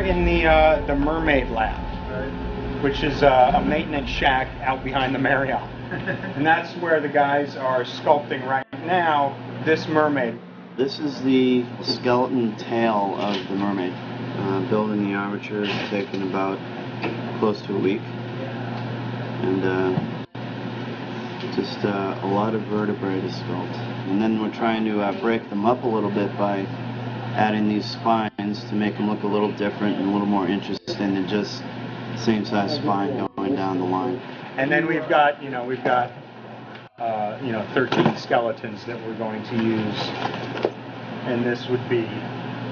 we're in the mermaid lab, which is a maintenance shack out behind the Marriott. And that's where the guys are sculpting right now this mermaid. This is the skeleton tail of the mermaid. Building the armature has taken about close to a week. And just a lot of vertebrae to sculpt. And then we're trying to break them up a little bit by adding these spines to make them look a little different and a little more interesting than just same size spine going down the line. And then we've got 13 skeletons that we're going to use. And this would be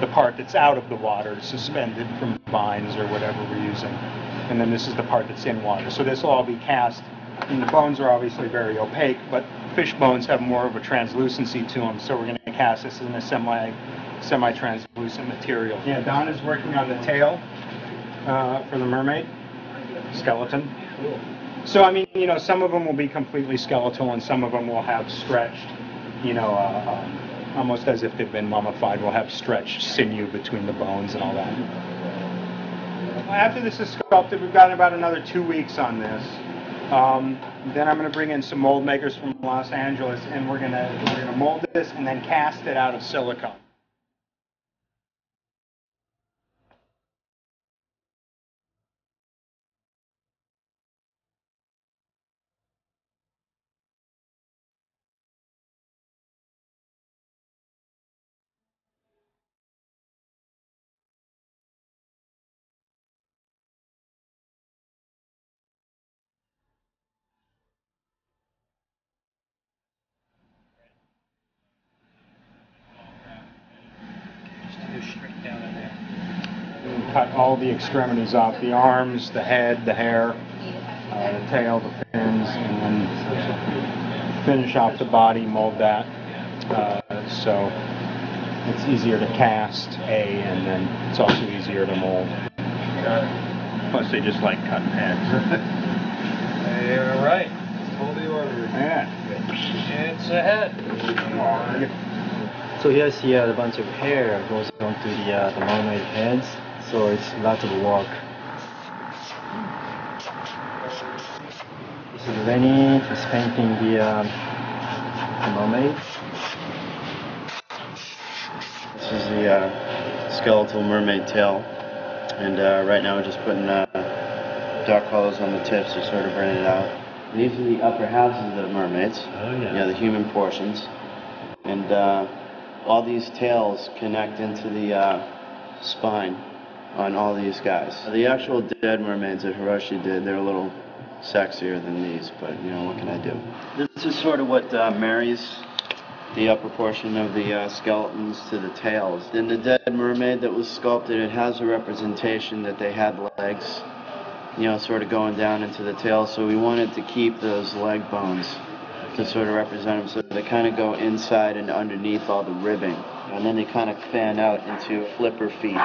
the part that's out of the water, suspended from vines or whatever we're using. And then this is the part that's in water. So this will all be cast. And the bones are obviously very opaque, but fish bones have more of a translucency to them. So we're going to cast this in a semi-translucent material. Yeah, Don is working on the tail for the mermaid skeleton. So I mean, some of them will be completely skeletal, and some of them will have stretched, almost as if they've been mummified. We'll have stretched sinew between the bones and all that. After this is sculpted, we've got about another 2 weeks on this. Then I'm going to bring in some mold makers from Los Angeles, and we're going to mold this and then cast it out of silicone. Straight down in there. And cut all the extremities off, the arms, the head, the hair, the tail, the fins, and then finish off the body, mold that. So it's easier to cast, and then it's also easier to mold. Plus they just like cutting heads. All right. Totally ordered. Yeah. It's a head. So here's a bunch of hair goes onto the mermaid heads, so it's lots of work. This is Lenny, just painting the mermaid. This is the skeletal mermaid tail, and right now we're just putting dark colors on the tips to sort of bring it out. These are the upper halves of the mermaids, the human portions, and all these tails connect into the spine on all these guys. The actual dead mermaids that Hiroshi did, they're a little sexier than these, but what can I do? This is sort of what marries the upper portion of the skeletons to the tails. In the dead mermaid that was sculpted, it has a representation that they had legs, sort of going down into the tail, so we wanted to keep those leg bones to sort of represent them, so they kind of go inside and underneath all the ribbing, and then they kind of fan out into flipper feet.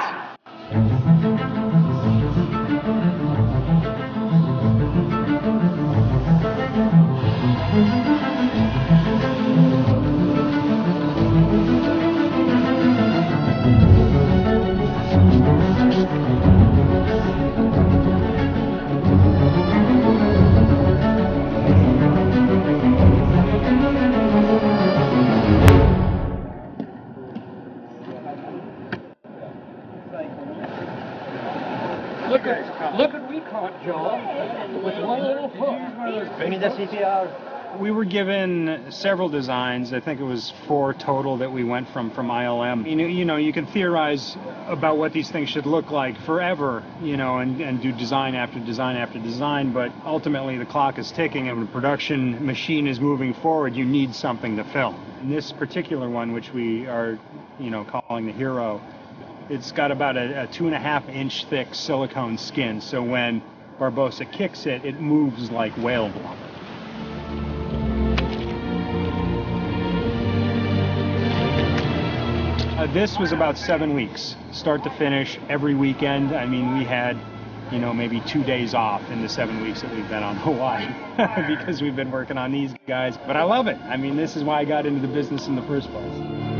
Look what we caught, Joel, with one little hook. Bring me the CPR. We were given several designs. I think it was 4 total that we went from ILM. You can theorize about what these things should look like forever, and do design after design after design, but ultimately the clock is ticking and the production machine is moving forward. You need something to film. In this particular one, which we are, calling the Hero, it's got about a 2.5-inch thick silicone skin, so when Barbosa kicks it, it moves like whale blubber. This was about 7 weeks, start to finish, every weekend. I mean, we had, maybe 2 days off in the 7 weeks that we've been on Hawaii because we've been working on these guys. But I love it. I mean, this is why I got into the business in the first place.